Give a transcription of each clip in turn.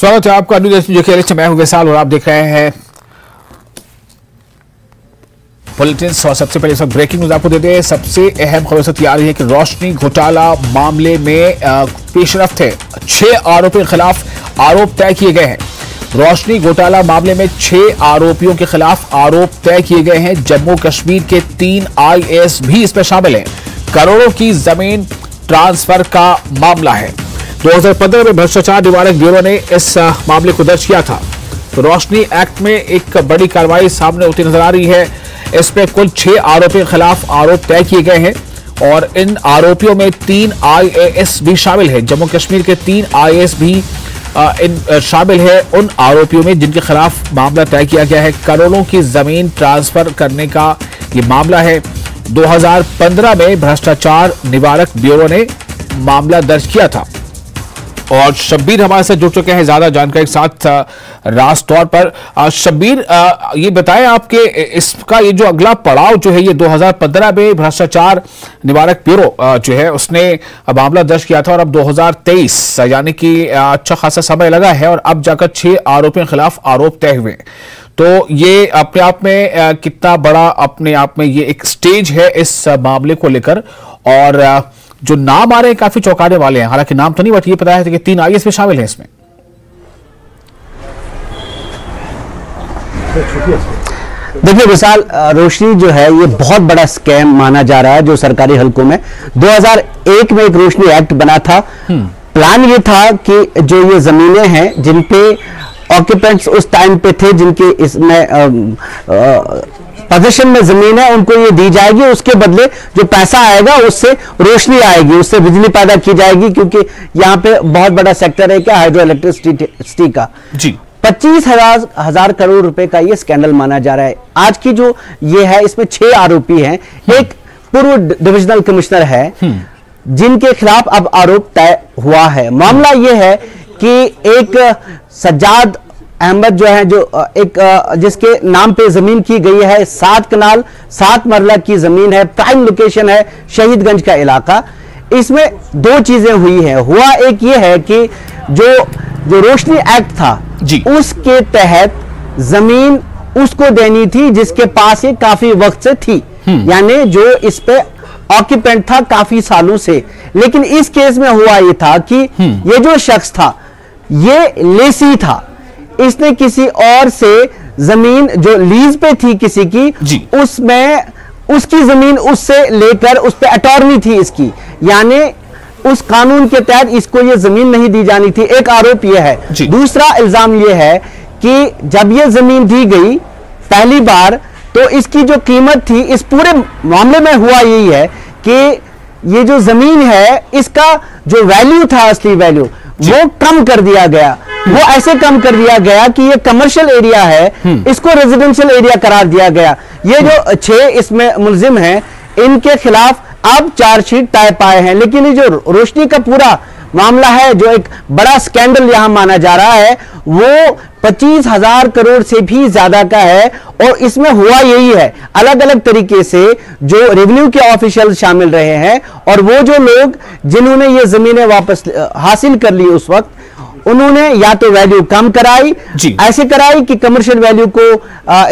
स्वागत है आपका मैं हूं विशाल और आप देख रहे हैं बुलेटिन्स। और सबसे पहले ब्रेकिंग न्यूज आपको दे दें। सबसे अहम खबर से आ रही है कि रोशनी घोटाला मामले में पेशरफ्त है। 6 आरोपियों के खिलाफ आरोप तय किए गए हैं। रोशनी घोटाला मामले में 6 आरोपियों के खिलाफ आरोप तय किए गए हैं। जम्मू कश्मीर के 3 IAS भी इसमें शामिल हैं। करोड़ों की जमीन ट्रांसफर का मामला है। 2015 में भ्रष्टाचार निवारक ब्यूरो ने इस मामले को दर्ज किया था। तो रोशनी एक्ट में एक बड़ी कार्रवाई सामने होती नजर आ रही है। इसमें कुल 6 आरोपियों के खिलाफ आरोप तय किए गए हैं और इन आरोपियों में 3 IAS भी शामिल है। जम्मू कश्मीर के 3 IAS भी शामिल है उन आरोपियों में जिनके खिलाफ मामला तय किया गया है। करोड़ों की जमीन ट्रांसफर करने का ये मामला है। 2015 में भ्रष्टाचार निवारक ब्यूरो ने मामला दर्ज किया था। और शब्बीर हमारे साथ जुड़ चुके हैं ज्यादा जानकारी के साथ राज तौर पर। शब्बीर, ये बताएं आपके इसका ये जो अगला पड़ाव जो है ये 2015 में भ्रष्टाचार निवारक ब्यूरो जो है उसने मामला दर्ज किया था और अब 2023 यानी कि अच्छा खासा समय लगा है और अब जाकर 6 आरोपियों के खिलाफ आरोप तय हुए। तो ये अपने आप में कितना बड़ा अपने आप में ये एक स्टेज है इस मामले को लेकर। और जो नाम आ रहे हैं काफी चौंकाने वाले हैं। हालांकि नाम तो नहीं, बट ये पता है कि 3 IAS में शामिल हैं इसमें। देखिए विशाल, रोशनी जो है ये बहुत बड़ा स्कैम माना जा रहा है जो सरकारी हलकों में। 2001 में एक रोशनी एक्ट बना था। प्लान ये था कि जो ये जमीनें हैं जिन पे ऑक्यूपेंट्स उस टाइम पे थे, जिनके इसमें पोजीशन में जमीन है, उनको ये दी जाएगी। उसके बदले जो पैसा आएगा उससे रोशनी आएगी, उससे बिजली पैदा की जाएगी, क्योंकि यहाँ पे बहुत बड़ा सेक्टर है क्या हाइड्रो इलेक्ट्रिसिटी का जी। 25,000 करोड़ रुपए का ये स्कैंडल माना जा रहा है। आज की जो ये है इसमें 6 आरोपी हैं। एक पूर्व डिविजनल कमिश्नर है जिनके खिलाफ अब आरोप तय हुआ है। मामला ये है कि एक सज्जाद अहमद जो है, जो एक जिसके नाम पे जमीन की गई है 7 कनाल 7 मरला की जमीन है। प्राइम लोकेशन है शहीदगंज का इलाका। इसमें 2 चीजें हुई है। हुआ एक ये है कि जो रोशनी एक्ट था जी, उसके तहत जमीन उसको देनी थी जिसके पास ये काफी वक्त से थी, यानी जो इस पे ऑक्यूपेंट था काफी सालों से। लेकिन इस केस में हुआ ये था कि ये जो शख्स था ये लेसी था। इसने किसी और से जमीन जो लीज पे थी किसी की, उसमें उसकी जमीन उससे लेकर उस पे अटॉर्नी थी इसकी, यानी उस कानून के तहत इसको ये जमीन नहीं दी जानी थी। एक आरोप ये है। दूसरा इल्जाम ये है कि जब ये जमीन दी गई पहली बार तो इसकी जो कीमत थी, इस पूरे मामले में हुआ यही है कि ये जो जमीन है इसका जो वैल्यू था, असली वैल्यू, वो कम कर दिया गया। वो ऐसे कम कर दिया गया कि ये कमर्शियल एरिया है, इसको रेजिडेंशियल एरिया करार दिया गया। ये जो 6 इसमें मुलजिम हैं इनके खिलाफ अब चार्जशीट तय पाए हैं। लेकिन ये जो रोशनी का पूरा मामला है, जो एक बड़ा स्कैंडल यहां माना जा रहा है, वो 25,000 करोड़ से भी ज्यादा का है। और इसमें हुआ यही है, अलग अलग तरीके से जो रेवेन्यू के ऑफिशियल शामिल रहे हैं और वो जो लोग जिन्होंने ये जमीनें वापस हासिल कर ली उस वक्त, उन्होंने या तो वैल्यू कम कराई, ऐसे कराई कि कमर्शियल वैल्यू को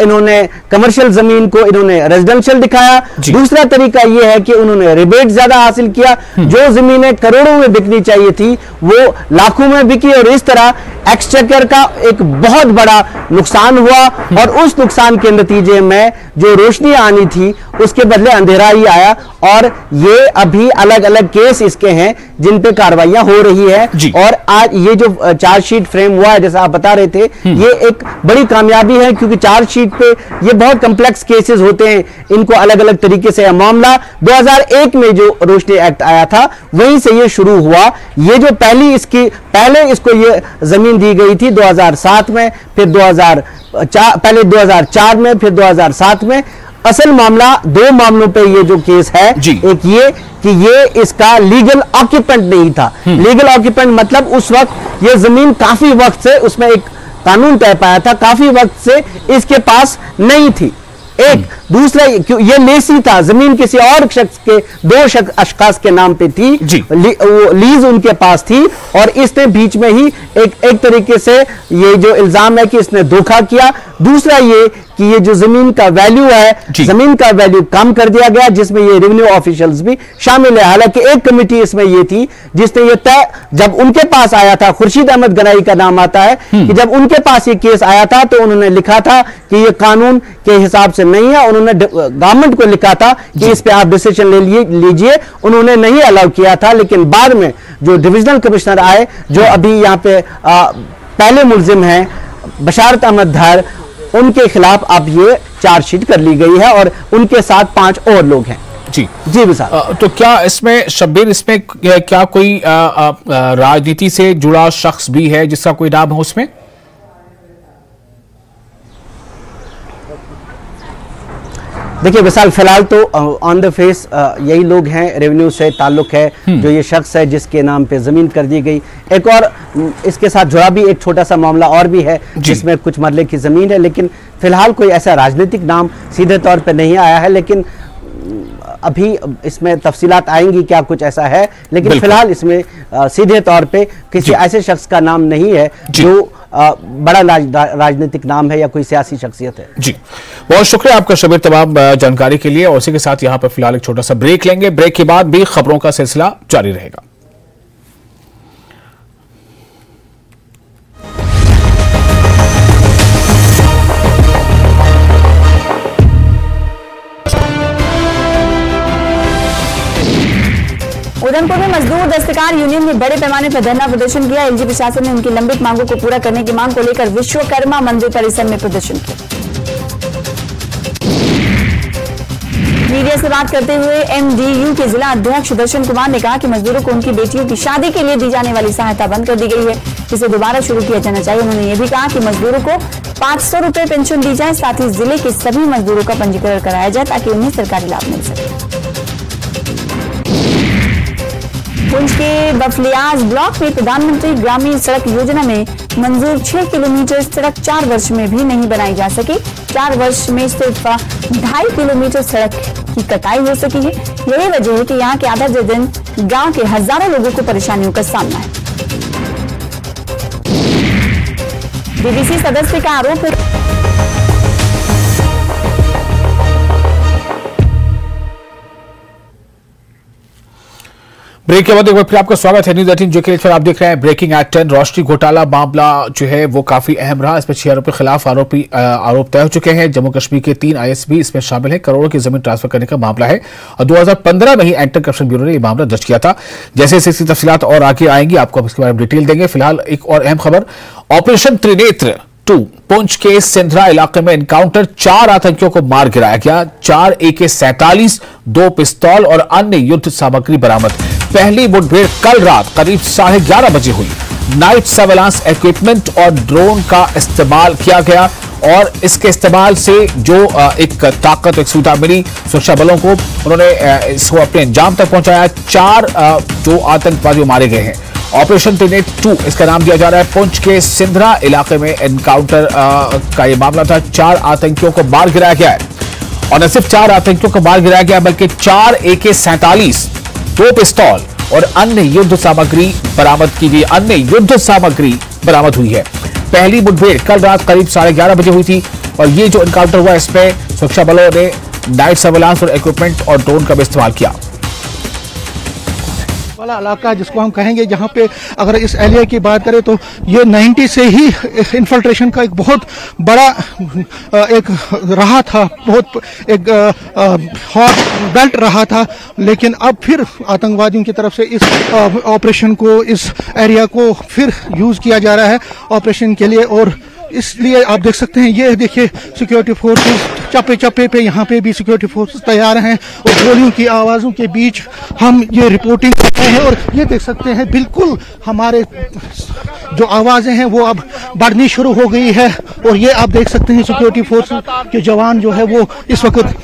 इन्होंने कमर्शियल जमीन को इन्होंने रेजिडेंशियल दिखाया। दूसरा तरीका यह है कि उन्होंने रिबेट ज्यादा हासिल किया। जो जमीनें करोड़ों में बिकनी चाहिए थी वो लाखों में बिकी और इस तरह एक्सचेकर का एक बहुत बड़ा नुकसान हुआ। और उस नुकसान के नतीजे में जो रोशनी आनी थी उसके बदले अंधेरा ही आया। और ये अभी अलग अलग केस इसके हैं जिन पे कार्रवाइयां हो रही है। और आज ये जो चार्जशीट फ्रेम हुआ है, जैसा आप बता रहे थे, ये एक बड़ी कामयाबी है, क्योंकि चार्जशीट पे ये बहुत कॉम्प्लेक्स केसेस होते हैं, इनको अलग अलग तरीके से मामला 2001 में जो रोशनी एक्ट आया था वहीं से ये शुरू हुआ। ये जो पहले इसको ये जमीन दी गई थी 2007 में, फिर 2004 में, फिर 2007 में। असल मामला 2 मामलों पे ये जो केस है, एक ये कि ये इसका लीगल ऑक्यूपेंट नहीं था। लीगल ऑक्यूपेंट मतलब उस वक्त ये जमीन काफी वक्त से, उसमें एक कानून तय पाया था, काफी वक्त से इसके पास नहीं थी। एक दूसरा ये लेसी था, जमीन किसी और शख्स के, दो अशखास के नाम पे थी, लीज उनके पास थी, और इसने बीच में ही एक तरीके से ये जो इल्जाम है कि इसने धोखा किया। दूसरा ये कि ये जो जमीन का वैल्यू है, जमीन का वैल्यू कम कर दिया गया, जिसमें ये रेवेन्यू ऑफिशियल्स भी शामिल है। हालांकि एक कमेटी इसमें ये थी जिसने ये तय, जब उनके पास आया था, खुर्शीद अहमद गनाई का नाम आता है, कि जब उनके पास ये केस आया था तो उन्होंने लिखा था कि ये कानून के हिसाब से नहीं है। उन्होंने गवर्नमेंट को लिखा था कि इस पे आप डिसीजन ले लीजिए, उन्होंने नहीं अलाउ किया था। लेकिन बाद में जो डिविजनल कमिश्नर आए, जो अभी यहाँ पे पहले मुल्जिम हैं बशारत अहमद धर, उनके खिलाफ अब ये चार्जशीट कर ली गई है और उनके साथ 5 और लोग हैं। जी विशाल, तो क्या इसमें शब्बीर, इसमें क्या कोई राजनीति से जुड़ा शख्स भी है जिसका कोई नाम हो उसमें? देखिए विशाल, फिलहाल तो ऑन द फेस यही लोग हैं, रेवेन्यू से ताल्लुक है, जो ये शख्स है जिसके नाम पे जमीन कर दी गई। एक और इसके साथ जुड़ा भी एक छोटा सा मामला और भी है जिसमें कुछ मरले की जमीन है, लेकिन फिलहाल कोई ऐसा राजनीतिक नाम सीधे तौर पे नहीं आया है। लेकिन अभी इसमें तफसीलात आएंगी क्या कुछ ऐसा है, लेकिन फिलहाल इसमें सीधे तौर पे किसी ऐसे शख्स का नाम नहीं है जो बड़ा राजनीतिक नाम है या कोई सियासी शख्सियत है। जी, बहुत शुक्रिया आपका शब्बीर तमाम जानकारी के लिए। और इसी के साथ यहाँ पर फिलहाल एक छोटा सा ब्रेक लेंगे, ब्रेक के बाद भी खबरों का सिलसिला जारी रहेगा। उधमपुर में मजदूर दस्तकार यूनियन ने बड़े पैमाने पर धरना प्रदर्शन किया। एलजी प्रशासन ने उनकी लंबित मांगों को पूरा करने की मांग को लेकर विश्वकर्मा मंदिर परिसर में प्रदर्शन किया। मीडिया से बात करते हुए एमडीयू के जिला अध्यक्ष दर्शन कुमार ने कहा कि मजदूरों को उनकी बेटियों की शादी के लिए दी जाने वाली सहायता बंद कर दी गई है, इसे दोबारा शुरू किया जाना चाहिए। उन्होंने ये भी कहा कि मजदूरों को 500 रुपए पेंशन दी जाए, साथ ही जिले के सभी मजदूरों का पंजीकरण कराया जाए ताकि उन्हें सरकारी लाभ मिल सके। पुंछ के बफलियाज ब्लॉक में प्रधानमंत्री ग्रामीण सड़क योजना में मंजूर 6 किलोमीटर सड़क 4 वर्ष में भी नहीं बनाई जा सकी। 4 वर्ष में सिर्फ 2.5 किलोमीटर सड़क की कटाई हो सकी है। यही वजह है कि यहाँ के आधा दर्जन गांव के हजारों लोगों को परेशानियों का सामना है। बीबीसी सदस्य का आरोप है ब्रेक के बाद एक बार फिर आपका स्वागत है न्यूज 18 जो कि आप देख रहे हैं ब्रेकिंग एट 10। रोशनी घोटाला मामला जो है वो काफी अहम रहा। इसमें 6 आरोपियों के खिलाफ आरोप तय हो चुके हैं। जम्मू कश्मीर के 3 IAS भी इसमें शामिल हैं। करोड़ों की जमीन ट्रांसफर करने का मामला है और 2015 में ही एंटी करप्शन ब्यूरो ने यह मामला दर्ज किया था। जैसे जैसे इसकी तफसीलात और आगे आएंगी आपको हम इसके बारे में डिटेल देंगे। फिलहाल एक और अहम खबर, ऑपरेशन त्रिनेत्र 2 पुंछ के सिंधरा इलाके में एनकाउंटर, 4 आतंकियों को मार गिराया गया। 4 AK-47, 2 पिस्तौल और अन्य युद्ध सामग्री बरामद। पहली मुठभेड़ कल रात करीब 11:30 बजे हुई। नाइट सर्वेलांस इक्विपमेंट और ड्रोन का इस्तेमाल किया गया और इसके इस्तेमाल से जो एक ताकत, एक सुविधा मिली सुरक्षा बलों को, उन्होंने इसको अपने अंजाम तक पहुंचाया। 4 जो आतंकवादी मारे गए हैं। ऑपरेशन त्रिनेत्र 2 इसका नाम दिया जा रहा है। पुंछ के सिंधरा इलाके में एनकाउंटर का यह मामला था। 4 आतंकियों को मार गिराया गया है और न सिर्फ 4 आतंकियों को मार गिराया गया बल्कि 4 AK-47, 2 पिस्तौल और अन्य युद्ध सामग्री बरामद की गई। अन्य युद्ध सामग्री बरामद हुई है। पहली मुठभेड़ कल रात करीब 11:30 बजे हुई थी और ये जो एनकाउंटर हुआ इसमें सुरक्षा बलों ने नाइट सर्वेलांस और इक्विपमेंट और ड्रोन का भी इस्तेमाल किया। वाला इलाका जिसको हम कहेंगे, जहाँ पे अगर इस एरिया की बात करें तो ये 90 से ही इन्फिल्ट्रेशन का एक बहुत बड़ा एक रहा था, बहुत एक हॉट बेल्ट रहा था। लेकिन अब फिर आतंकवादियों की तरफ से इस ऑपरेशन को, इस एरिया को फिर यूज किया जा रहा है ऑपरेशन के लिए। और इसलिए आप देख सकते हैं, ये देखिए सिक्योरिटी फोर्सेस चप्पे चप्पे पे, यहाँ पे भी सिक्योरिटी फोर्सेस तैयार हैं और गोलियों की आवाज़ों के बीच हम ये रिपोर्टिंग कर रहे हैं। और ये देख सकते हैं बिल्कुल हमारे जो आवाज़ें हैं वो अब बढ़नी शुरू हो गई है। और ये आप देख सकते हैं सिक्योरिटी फोर्स के जवान जो है वो इस वक्त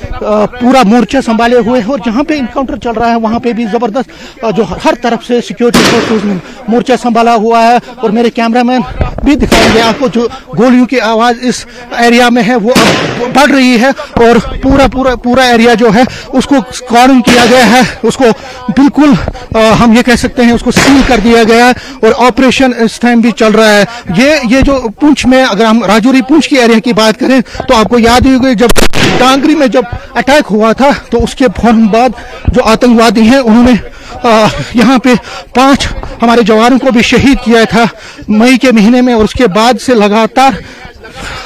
पूरा मोर्चा संभाले हुए हैं और जहाँ पे इनकाउंटर चल रहा है वहाँ पे भी ज़बरदस्त जो हर तरफ से सिक्योरिटी फोर्सेस ने मोर्चा संभाला हुआ है। और मेरे कैमरामैन भी दिखाएंगे आपको जो गोलियों की आवाज इस एरिया में है वो अब बढ़ रही है और पूरा एरिया जो है उसको कॉर्डन किया गया है, उसको बिल्कुल हम ये कह सकते हैं उसको सील कर दिया गया है और ऑपरेशन इस टाइम भी चल रहा है। ये जो पुंछ में, अगर हम राजौरी पुंछ की एरिया की बात करें तो आपको याद ही होगी जब टांगरी में जब अटैक हुआ था तो उसके फौरन बाद जो आतंकवादी हैं उन्होंने यहाँ पे 5 हमारे जवानों को भी शहीद किया था मई के महीने में, और उसके बाद से लगातार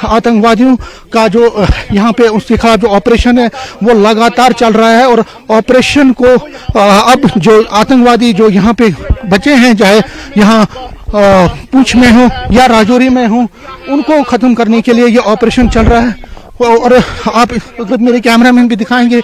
आतंकवादियों का जो यहाँ पे उसके खिलाफ जो ऑपरेशन है वो लगातार चल रहा है। और ऑपरेशन को अब जो आतंकवादी जो यहाँ पे बचे हैं, चाहे यहाँ पुंछ में हो या राजौरी में हो, उनको खत्म करने के लिए ये ऑपरेशन चल रहा है। और आप मेरे कैमरामैन भी दिखाएंगे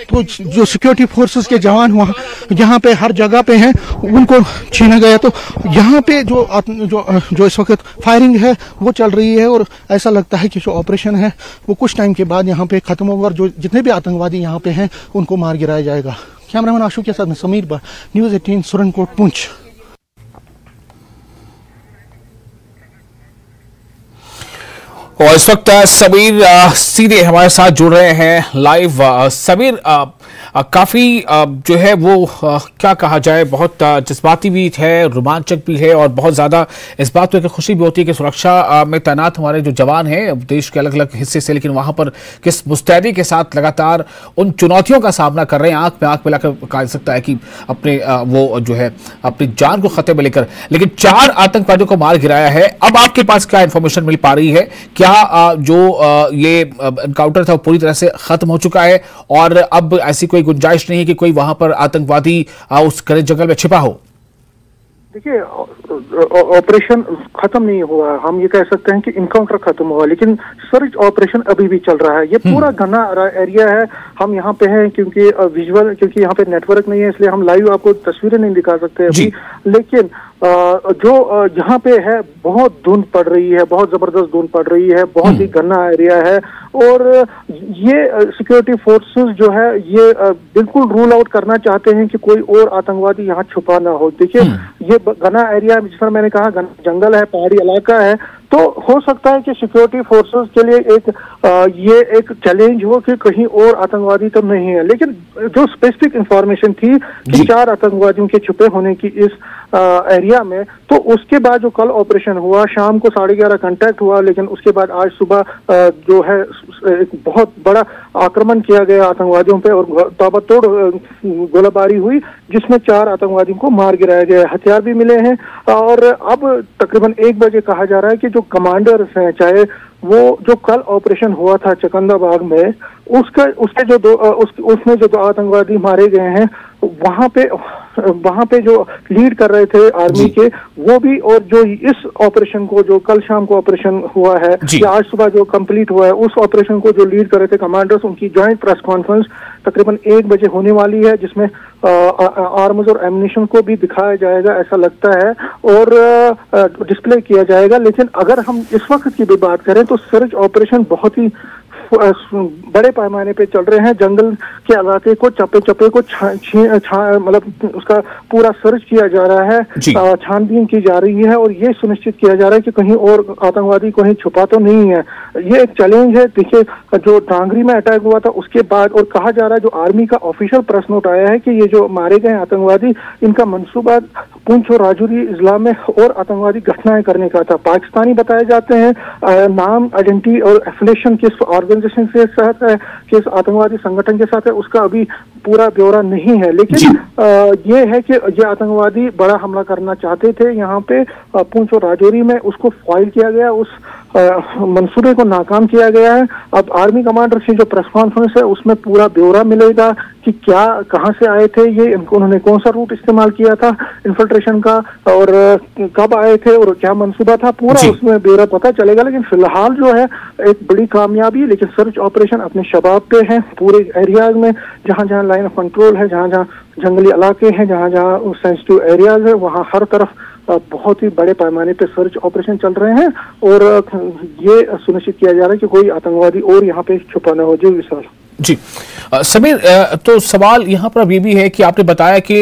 तो जो सिक्योरिटी फोर्सेस के जवान वहाँ यहाँ पे हर जगह पे हैं, उनको छीना गया। तो यहाँ पे जो इस वक्त फायरिंग है वो चल रही है और ऐसा लगता है कि जो ऑपरेशन है वो कुछ टाइम के बाद यहाँ पे खत्म होगा और जो जितने भी आतंकवादी यहाँ पे हैं उनको मार गिराया जाएगा। कैमरामैन आशु के साथ में समीर बा, न्यूज़ 18 सुरनकोट पुंछ। और इस वक्त समीर सीधे हमारे साथ जुड़ रहे हैं लाइव। समीर, काफी जो है वो क्या कहा जाए, बहुत जज्बाती भी है, रोमांचक भी है और बहुत ज्यादा इस बात पर खुशी भी होती है कि सुरक्षा में तैनात हमारे जो जवान हैं देश के अलग अलग हिस्से से, लेकिन वहां पर किस मुस्तैदी के साथ लगातार उन चुनौतियों का सामना कर रहे हैं, आंख में आंख मिलाकर कहा जा सकता है कि अपने वो जो है अपनी जान को खतरे में लेकर, लेकिन 4 आतंकवादियों को मार गिराया है। अब आपके पास क्या इंफॉर्मेशन मिल पा रही है? क्या जो ये एनकाउंटर था वो पूरी तरह से खत्म हो चुका है और अब ऐसी कोई गुंजाइश नहीं है कि कोई वहां पर आतंकवादी उस घने जंगल में छिपा हो? देखिए, ऑपरेशन खत्म नहीं हुआ, हम ये कह सकते हैं कि इनकाउंटर खत्म हुआ, लेकिन सर्च ऑपरेशन अभी भी चल रहा है। ये पूरा घना एरिया है, हम यहाँ पे हैं क्योंकि विजुअल, क्योंकि यहाँ पे नेटवर्क नहीं है इसलिए हम लाइव आपको तस्वीरें नहीं दिखा सकते अभी, लेकिन जो यहाँ पे है बहुत धुंध पड़ रही है, बहुत जबरदस्त धुंध पड़ रही है, बहुत ही घना एरिया है और ये सिक्योरिटी फोर्सेस जो है ये बिल्कुल रूल आउट करना चाहते हैं कि कोई और आतंकवादी यहाँ छुपा ना हो। देखिए, ये घना एरिया जिस तरह मैंने कहा जंगल है, पहाड़ी इलाका है, तो हो सकता है कि सिक्योरिटी फोर्सेस के लिए ये एक चैलेंज हो कि कहीं और आतंकवादी तो नहीं है, लेकिन जो स्पेसिफिक इंफॉर्मेशन थी कि 4 आतंकवादियों के छुपे होने की इस एरिया में, तो उसके बाद जो कल ऑपरेशन हुआ, शाम को 11:30 कांटेक्ट हुआ, लेकिन उसके बाद आज सुबह जो है एक बहुत बड़ा आक्रमण किया गया आतंकवादियों पे और ताबड़तोड़ गोलाबारी हुई जिसमें 4 आतंकवादियों को मार गिराया गया, हथियार भी मिले हैं। और अब तकरीबन 1 बजे कहा जा रहा है कि जो कमांडर्स हैं, चाहे वो जो कल ऑपरेशन हुआ था चकंदाबाग में, उसमें जो 2 आतंकवादी मारे गए हैं, वहां पे जो लीड कर रहे थे आर्मी के वो भी, और जो इस ऑपरेशन को जो कल शाम को ऑपरेशन हुआ है या आज सुबह जो कंप्लीट हुआ है, उस ऑपरेशन को जो लीड कर रहे थे कमांडर्स, उनकी ज्वाइंट प्रेस कॉन्फ्रेंस तकरीबन 1 बजे होने वाली है, जिसमें आर्म्स और एम्युनिशन को भी दिखाया जाएगा ऐसा लगता है और डिस्प्ले किया जाएगा। लेकिन अगर हम इस वक्त की भी बात करें तो सर्च ऑपरेशन बहुत ही बड़े पैमाने पे चल रहे हैं। जंगल के इलाके को चप्पे को मतलब उसका पूरा सर्च किया जा रहा है, छानबीन की जा रही है और ये सुनिश्चित किया जा रहा है कि कहीं और आतंकवादी कहीं छुपा तो नहीं है। ये एक चैलेंज है। देखिए, जो टांगरी में अटैक हुआ था उसके बाद, और कहा जा रहा है जो आर्मी का ऑफिशियल प्रेस नोट आया है कि ये जो मारे गए आतंकवादी, इनका मंसूबा पुंछ और राजौरी जिला में और आतंकवादी घटनाएं करने का था। पाकिस्तानी बताए जाते हैं, नाम, आइडेंटिटी और एफिलिएशन किस ऑर्गेनाइजेशन के साथ है, किस आतंकवादी संगठन के साथ है, उसका अभी पूरा ब्यौरा नहीं है। लेकिन ये है कि ये आतंकवादी बड़ा हमला करना चाहते थे यहाँ पे पुंछ और राजौरी में, उसको फॉइल किया गया, उस मंसूबे को नाकाम किया गया है। अब आर्मी कमांडर से जो प्रेस कॉन्फ्रेंस है उसमें पूरा ब्यौरा मिलेगा कि क्या, कहां से आए थे ये, उन्होंने कौन सा रूट इस्तेमाल किया था इन्फिल्ट्रेशन का और कब आए थे और क्या मंसूबा था, पूरा उसमें ब्यौरा पता चलेगा। लेकिन फिलहाल जो है एक बड़ी कामयाबी, लेकिन सर्च ऑपरेशन अपने शबाब पे है पूरे एरियाज में, जहां जहां लाइन ऑफ कंट्रोल है, जहां जहां जंगली इलाके हैं, जहां जहां सेंसिटिव एरियाज है, वहां हर तरफ बहुत ही बड़े पैमाने पे सर्च ऑपरेशन चल रहे हैं और ये सुनिश्चित किया जा रहा है कि कोई आतंकवादी और यहाँ पे छुपा न हो। जी विशाल। जी समीर, तो सवाल यहां पर अब ये भी है कि आपने बताया कि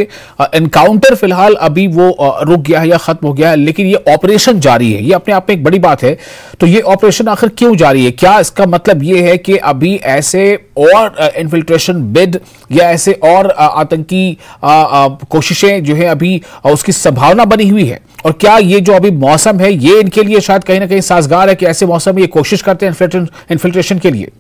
एनकाउंटर फिलहाल अभी वो रुक गया है या खत्म हो गया है, लेकिन ये ऑपरेशन जारी है, ये अपने आप में एक बड़ी बात है। तो ये ऑपरेशन आखिर क्यों जारी है? क्या इसका मतलब ये है कि अभी ऐसे और इन्फिल्ट्रेशन बिड या ऐसे और आतंकी कोशिशें जो है अभी उसकी संभावना बनी हुई है? और क्या ये जो अभी मौसम है ये इनके लिए शायद कहीं ना कहीं साजगार है कि ऐसे मौसम में ये कोशिश करते हैं इन्फिल्ट्रेशन के लिए?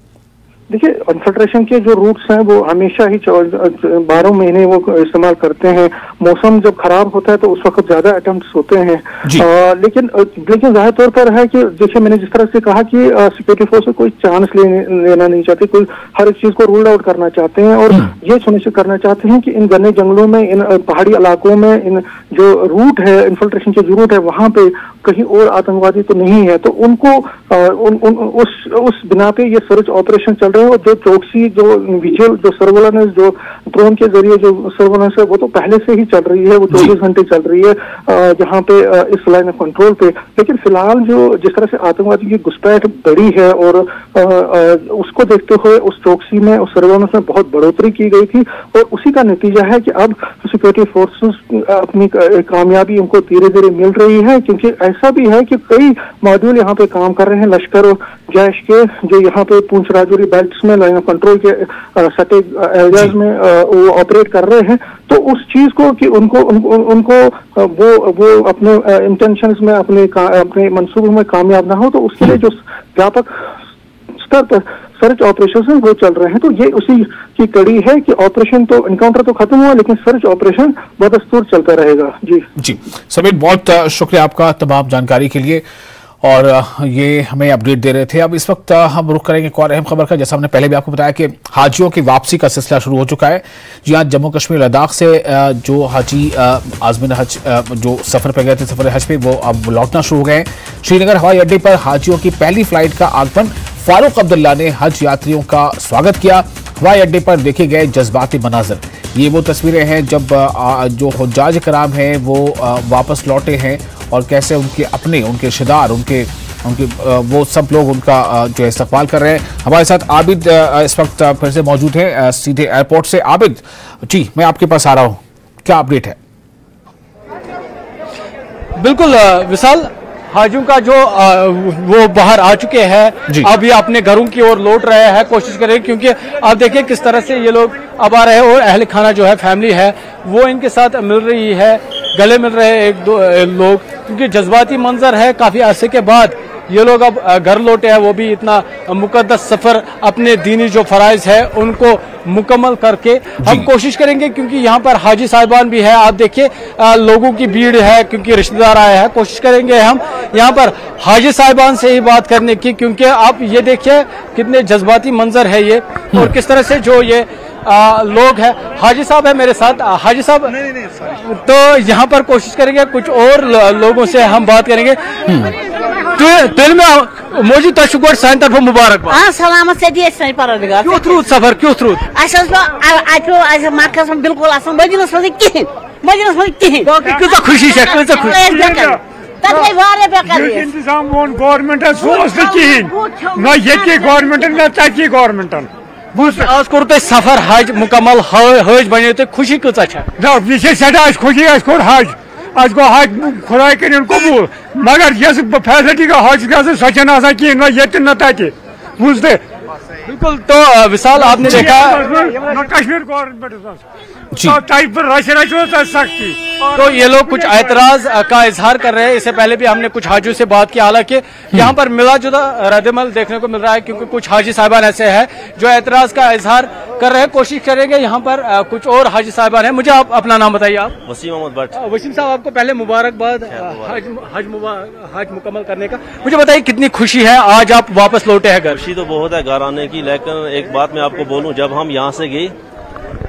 देखिए, इन्फिल्ट्रेशन के जो रूट्स हैं वो हमेशा ही 12 महीने वो इस्तेमाल करते हैं। मौसम जब खराब होता है तो उस वक्त ज्यादा अटेम्प्ट्स होते हैं, लेकिन जाहिर तौर पर है कि देखिए, मैंने जिस तरह से कहा कि सिक्योरिटी फोर्स कोई चांस लेना नहीं चाहती, कोई हर एक चीज को रूल आउट करना चाहते हैं और ये सुनिश्चित करना चाहते हैं कि इन घने जंगलों में, इन पहाड़ी इलाकों में, इन जो रूट है इन्फिल्ट्रेशन के जो रूट है वहां पे कहीं और आतंकवादी तो नहीं है। तो उनको उस बिना पे ये सर्च ऑपरेशन चल रहे हैं। और जो चौकसी, जो विजुअल, जो सर्वेलेंस, जो ड्रोन के जरिए जो सर्वेलेंस है वो तो पहले से ही चल रही है, वो 24 घंटे चल रही है जहाँ पे इस लाइन ऑफ कंट्रोल पे। लेकिन फिलहाल जो जिस तरह से आतंकवादी की घुसपैठ बढ़ी है और उसको देखते हुए उस चौकसी में, उस सर्वेलेंस में बहुत बढ़ोतरी की गई थी और उसी का नतीजा है कि अब सिक्योरिटी फोर्सेस अपनी कामयाबी उनको धीरे धीरे मिल रही है। क्योंकि ऐसा भी है कि कई मॉड्यूल यहाँ पे काम कर रहे हैं लश्कर और जैश के, जो यहाँ पे पूंछ राजौरी बेल्ट्स में लाइन ऑफ कंट्रोल के सटे एरियाज में वो ऑपरेट कर रहे हैं। तो उस चीज को कि उनको वो अपने इंटेंशंस में, अपने मंसूबों में कामयाब ना हो, तो उसके लिए जो व्यापक स्तर पर सर्च ऑपरेशन वो चल रहे हैं। तो ये उसी की कड़ी है कि ऑपरेशन तो, एनकाउंटर तो खत्म हुआ लेकिन सर्च ऑपरेशन बदस्तूर चलता रहेगा। जी समीर, बहुत शुक्रिया आपका तमाम जानकारी के लिए और ये हमें अपडेट दे रहे थे। अब इस वक्त हम रुख करेंगे एक और अहम खबर का। जैसा हमने पहले भी आपको बताया कि हाजियों की वापसी का सिलसिला शुरू हो चुका है। जी हाँ, जम्मू कश्मीर लद्दाख से जो हाजी आज़मीन हज जो सफर पर गए थे, सफर हज पे, वो अब लौटना शुरू हो गए। श्रीनगर हवाई अड्डे पर हाजियों की पहली फ्लाइट का आगमन, फारूक अब्दुल्ला ने हज यात्रियों का स्वागत किया। हवाई अड्डे पर देखे गए जज्बाती मनाजर, ये वो तस्वीरें हैं जब जो हुज्जाज कराम हैं वो वापस लौटे हैं और कैसे उनके अपने, उनके रिश्तेदार, उनके वो सब लोग उनका जो है इस्तकबाल कर रहे हैं। हमारे साथ आबिद इस वक्त फिर से मौजूद हैं सीधे एयरपोर्ट से। आबिद जी, मैं आपके पास आ रहा हूँ, क्या अपडेट है? बिल्कुल विशाल, हाजियों का जो वो बाहर आ चुके हैं, अब ये अपने घरों की ओर लौट रहे हैं, कोशिश करें, क्योंकि आप देखिए किस तरह से ये लोग अब आ रहे हैं और अहल खाना जो है, फैमिली है, वो इनके साथ मिल रही है, गले मिल रहे हैं एक दो लोग, क्योंकि जज्बाती मंजर है। काफी अरसे के बाद ये लोग अब घर लौटे हैं, वो भी इतना मुकद्दस सफर, अपने दीनी जो फराइज है उनको मुकम्मल करके। हम कोशिश करेंगे, क्योंकि यहाँ पर हाजी साहिबान भी है, आप देखिए लोगों की भीड़ है, क्योंकि रिश्तेदार आए हैं। कोशिश करेंगे हम यहाँ पर हाजी साहिबान से ही बात करने की, क्योंकि आप ये देखिए कितने जज्बाती मंजर है ये, और किस तरह से जो ये लोग हैं। हाजी साहब है मेरे साथ। हाजी साहब, तो यहाँ पर कोशिश करेंगे कुछ और लोगों से हम बात करेंगे। मौजूद तशुगोड़ सान तरफ मुबारकबाद। सलामत से क्यों थ्रूत सफर, क्यों थ्रूत? मरकज बिल्कुल मदीनस मज कहीं खुशी इंतजाम वो गवर्नमेंट न ये गवर्नमेंट न तकी गवर्नमेंट आज कोर तुम सफर हज मुकम्मल, हज बने तो खुशी कचा यह सदा खुशी कोर हज, आज गो हज खुदा कर कबूल, मगर यस फैसिलिटी का हज गई सो कहें न ये न तक बुझते। बिल्कुल, तो विशाल आपने देखा कश्मीर गवर्नमेंट सख्ती, तो ये लोग कुछ एतराज का इजहार कर रहे हैं। इससे पहले भी हमने कुछ हाजियों से बात की, हालांकि यहाँ पर मिला जुला रद्दमल देखने को मिल रहा है, क्योंकि कुछ हाजी साहिबान ऐसे हैं जो एतराज का इजहार कर रहे हैं। कोशिश करेंगे यहाँ पर कुछ और हाजी साहिबान हैं। मुझे आप अपना नाम बताइए। आप? वसीम मोहम्मद भट्ट। वसीम साहब, आपको पहले मुबारकबाद हज मुकम्मल करने का। मुझे बताइए कितनी खुशी है आज आप वापस लौटे हैं घर? खुशी तो बहुत है घर आने की, लेकिन एक बात मैं आपको बोलूं, जब हम यहाँ से गए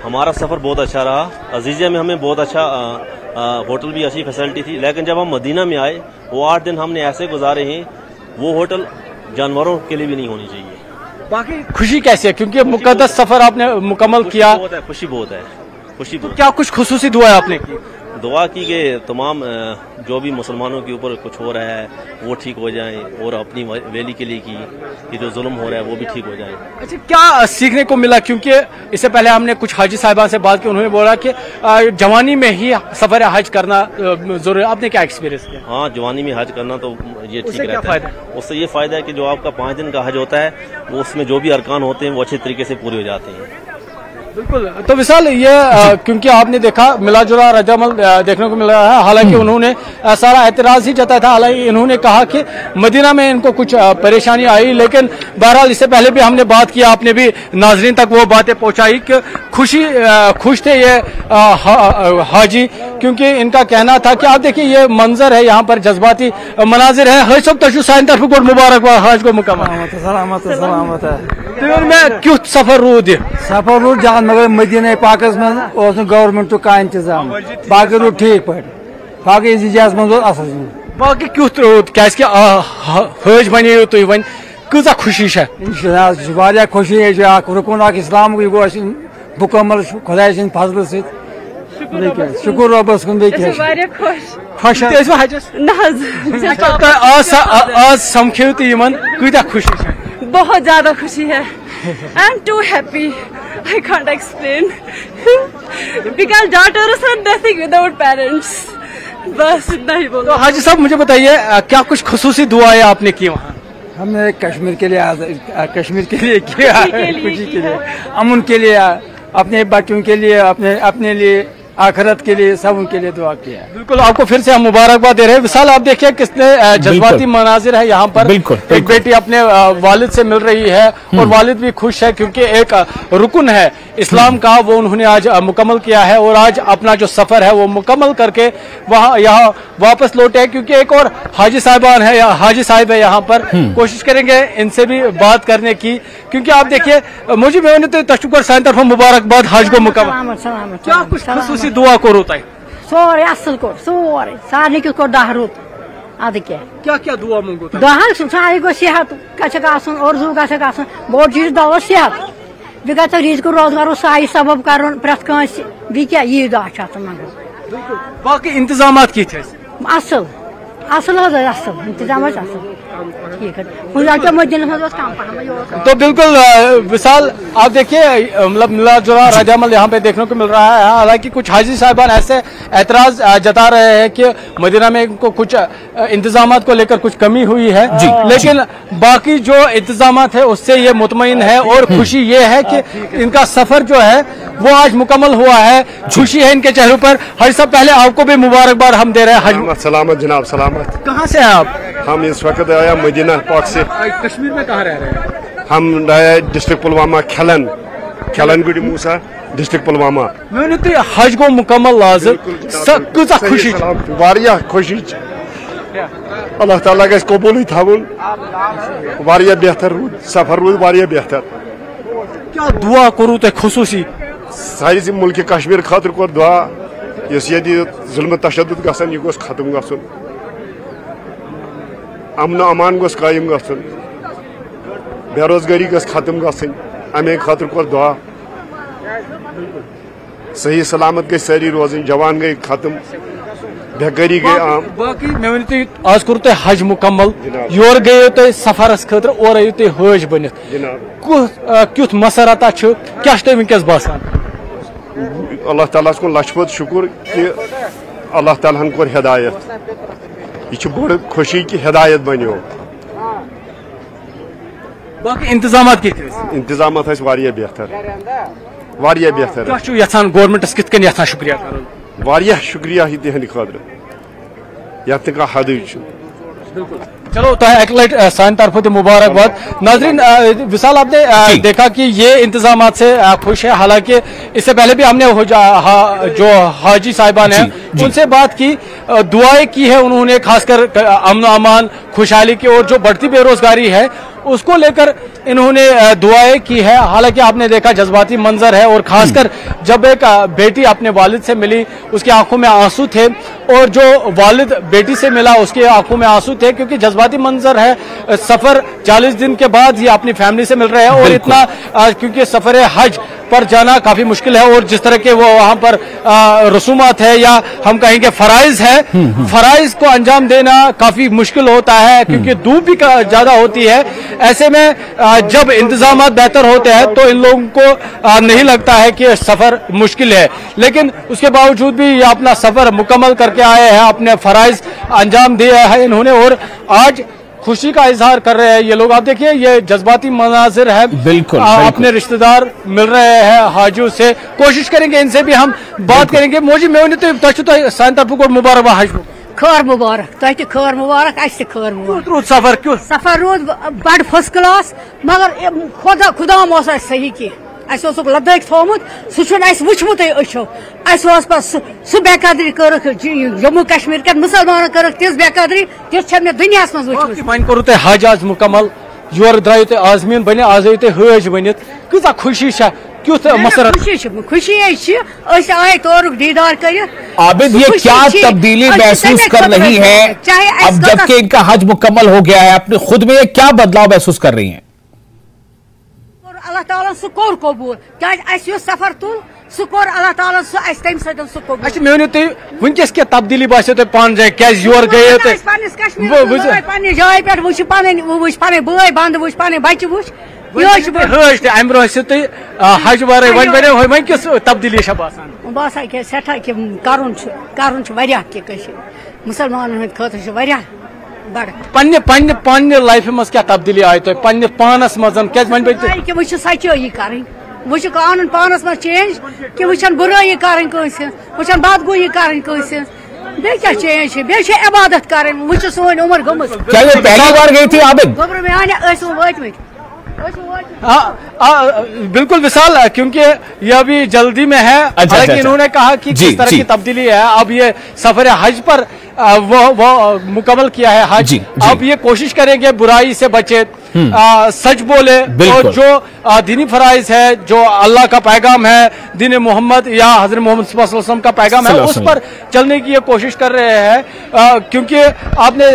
हमारा सफर बहुत अच्छा रहा। अजीजिया में हमें बहुत अच्छा होटल भी अच्छी फैसिलिटी थी, लेकिन जब हम मदीना में आए वो 8 दिन हमने ऐसे गुजारे हैं, वो होटल जानवरों के लिए भी नहीं होनी चाहिए। बाकी खुशी कैसी है, क्योंकि मुकद्दस सफर आपने मुकम्मल किया? खुशी बहुत है, खुशी बहुत। क्या कुछ खुसूसी दुआ आपने की? दुआ की कि तमाम जो भी मुसलमानों के ऊपर कुछ हो रहा है वो ठीक हो जाए, और अपनी वैली के लिए कि जो जुल्म हो रहा है वो भी ठीक हो जाए। अच्छा, क्या सीखने को मिला? क्योंकि इससे पहले हमने कुछ हाजी साहिबान से बात की, उन्होंने बोला कि जवानी में ही सफर हज करना जरूरी है। आपने क्या एक्सपीरियंस किया? हाँ, जवानी में हज करना तो ये ठीक रहता है। उससे ये फायदा है कि जो आपका 5 दिन का हज होता है वो उसमें जो भी अरकान होते हैं वो अच्छे तरीके से पूरे हो जाते हैं। बिल्कुल। तो विशाल, ये क्योंकि आपने देखा मिला जुला रद्द-ए-अमल देखने को मिल रहा है, हालांकि उन्होंने सारा एतराज ही जताया था। हालांकि इन्होंने कहा कि मदीना में इनको कुछ परेशानी आई, लेकिन बहरहाल इससे पहले भी हमने बात की, आपने भी नाजरीन तक वो बातें पहुंचाई कि खुश थे ये हाजी, क्योंकि इनका कहना था कि आप देखिए ये मंजर है, यहाँ पर जज्बाती मनाजिर है। हज सब तशु साइन तरफ गोड मुबारकबाद हज को मुकम्मल सलामत मैं क्यों सफर रूद सफर रूद जान मगर मदीना पाकस में गवर्नमेंट का इंतजाम बाकी रूद ठीक पे बाकी इजाज मज असल बाकी क्यों रूद क्या हज बनो तुम वन कजा खुशी है खुशी रुकन इस्लाम गो मुकम्मल खुदा सिंद फजल से शुक्र रबस कुन खुश आज समख्यो तुम कूत खुशी बहुत ज्यादा खुशी है। I am too happy, I can't explain, because daughters are nothing without parents. बस इतना ही बोलो। तो हाजी साहब मुझे बताइए क्या कुछ खुसूसी दुआएं आपने की वहाँ? हमने कश्मीर के लिए किया, खुशी के लिए, अमन के लिए, अपने बच्चों के लिए, अपने लिए, आखिरत के लिए, सब उनके लिए दुआ किया। बिल्कुल, आपको फिर से हम मुबारकबाद दे रहे हैं। विशाल, आप देखिए कितने जज्बाती मनाजिर है यहाँ पर। एक बेटी अपने वालिद से मिल रही है और वालिद भी खुश है, क्योंकि एक रुकन है इस्लाम का वो उन्होंने आज मुकम्मल किया है, और आज अपना जो सफर है वो मुकम्मल करके वहाँ यहाँ वापस लौटे हैं। क्योंकि एक और हाजी साहिबान है या हाजी साहिब है यहाँ पर, कोशिश करेंगे इनसे भी बात करने की, क्योंकि आप देखिए मुझे तो तशुक्र साइन तरफ मुबारकबाद हज को मुकम्मल। क्या कुछ दुआ को रोता है सोरे असल को सोरे सारे को दह रुत अद क्या क्या दुआ मंगो दह सारे को सेहत गसन अर्जू गसन बोड़ चीज दवा सेहत बे गो रिजक रोजगार साई सबब कर प्रेत बी क्या यी दुआ मंगो। बाकी इंतजाम असल असल असल इंतजाम तो बिल्कुल विशाल, आप देखिए मतलब मिला जुला रद्द-ए-अमल यहाँ पे देखने को मिल रहा है। हालांकि कुछ हाजी साहिबान ऐसे एतराज जता रहे हैं कि मदीना में इनको कुछ इंतजाम को लेकर कुछ कमी हुई है, लेकिन बाकी जो इंतजाम है उससे ये मुतमईन है, और खुशी ये है कि इनका सफर जो है वो आज मुकम्मल हुआ है। खुशी है इनके चेहरों पर। हज साहब, पहले आपको भी मुबारकबाद हम दे रहे हैं। सलामत जनाब, सलामत। कहाँ से हैं आप? हम इस वक्त आया मदीना पाक से। कश्मीर में कहाँ रह रहे हैं? हम आए डिस्ट्रिक्ट पुलवामा, खलन गुडी मूसा, डिस्ट्रिक्ट पुलवामा। हज को मुकम्मल लाजिम खुशी वारिया खुशी अल्लाह ताला गस कबूल थावन वारिया बेहतर रूद सफर रूद वारिया बेहतर। क्या दुआ करूँ तो खुसूसी सारी मुल्क कश्मीर खातिर कोर दुआ यस ये जुल्म तशद्दुद गसन यह गोस खत्म गसन, अमन अमान गोस कायम गसन, बेरोजगारी गस खत्म गसन, अमे खातिर कोर दुआ। सही सलामत गई सारी रोजन, जवान गई खत्म, बेकारी गई आम। बाकी मैं वन तुम आज कर तुम हज मुकम्मल, योर गए तुम सफरस खतर और आयु तुम हज बनित क्युथ मसरता क्या तुम वनकस बासान? अल्लाह ताला को लछपत शुक्र कि अल्लाह ताला कोर हिदायत, यह बड़ खुशी कि हिदायत बनो। बाकी इंतजाम इंतजाम बेहतर वारिया बेहतर। गवर्नमेंटस कित कन यथान शुक्रिया कर? वारिया शुक्रिया तिहंद खातिर यथ का हद। चलो तो एक लट सान तरफ तो मुबारकबाद। नाजरीन, विशाल आपने देखा कि ये इंतजाम से खुश है। हालांकि इससे पहले भी हमने जो हाजी साहिबान हैं उनसे बात की, दुआएं की है उन्होंने, खासकर अमन अमान खुशहाली की और जो बढ़ती बेरोजगारी है उसको लेकर इन्होंने दुआएं की है। हालांकि आपने देखा जज्बाती मंजर है, और खासकर जब एक बेटी अपने वालिद से मिली उसकी आंखों में आंसू थे, और जो वालिद बेटी से मिला उसके आंखों में आंसू थे, क्योंकि जज्बाती मंजर है। सफर 40 दिन के बाद ये अपनी फैमिली से मिल रहे हैं, और इतना क्योंकि सफर हज पर जाना काफी मुश्किल है, और जिस तरह के वो वहां पर रसूमात है या हम कहेंगे फराइज है, फराइज को अंजाम देना काफी मुश्किल होता है क्योंकि धूप भी ज्यादा होती है। ऐसे में जब इंतजाम बेहतर होते हैं तो इन लोगों को नहीं लगता है कि सफर मुश्किल है, लेकिन उसके बावजूद भी ये अपना सफर मुकम्मल करके आए हैं, अपने फराइज अंजाम दिया है इन्होंने, और आज खुशी का इजहार कर रहे हैं ये लोग। आप देखिए ये जज्बाती मनाजिर है, बिल्कुल अपने रिश्तेदार मिल रहे हैं हाजियों से, कोशिश करेंगे इनसे भी हम बात करेंगे। मोजी मैं तो सान तरफ को मुबारक हाज खैर मुबारक, तुम खैर मुबारक, खैर मुबारक। सफर क्यों सफर रोज बड़ फर्स्ट क्लास, मगर खुदा सही की लद्दाख थोमुत सह वुचमुत अचो सह बेकदरी कर जम्मू कश्मीर के मुसलमान कर तिज बेकदरी तिज मे दुनिया मन करू तुम हज आज मुकम्मल, योर द्रायु तुम आजमीन बन, आज आयु तुम हज बनित, कूत खुशी क्युत मसरत खुशी आए तोर दीदार कर। आबिद ये क्या तब्दीली महसूस कर रही है अब जबकि इनका हज मुकम्मल हो गया है, अपने खुद में ये क्या बदलाव महसूस कर रही हैं? अल्लाह ताला सह कोर कबूल क्या सफर तुल सह कोर अल्लाह ताला सह तम सह कबूल। अच्छा मे तुम वनकस क्या तब्दीली बासे तुम पान जाए क्या योर गए पे जाय पे वो पे बय बंद वो पे बच्चे वो अम रोह हज वारे वन बने वन किस तब्दीली बासान क्या सठा कर मुसलमान खतर पन्ने लाइफ मज क्या तब्दीली आय तुम पन्ने पानस मज वो सच्चाई कर वो कानून पानस मज चेंज कि वो बुराई कर बदगोई कर बे क्या चेंज बे इबादत कर वो सोन उम्र गम पहली बार गई थी आबिद वतम बिल्कुल विशाल, क्योंकि यह भी जल्दी में है। हालांकि इन्होंने कहा कि किस तरह की तब्दीली है, अब ये सफर हज पर वो मुकम्मल किया है हज, अब ये कोशिश करेंगे बुराई से बचे, सच बोले, और जो दीनी फराइज है, जो अल्लाह का पैगाम है, दीन मोहम्मद या हजरत मोहम्मद सल्लल्लाहु अलैहि वसल्लम का पैगाम है, उस पर चलने की ये कोशिश कर रहे हैं। क्योंकि आपने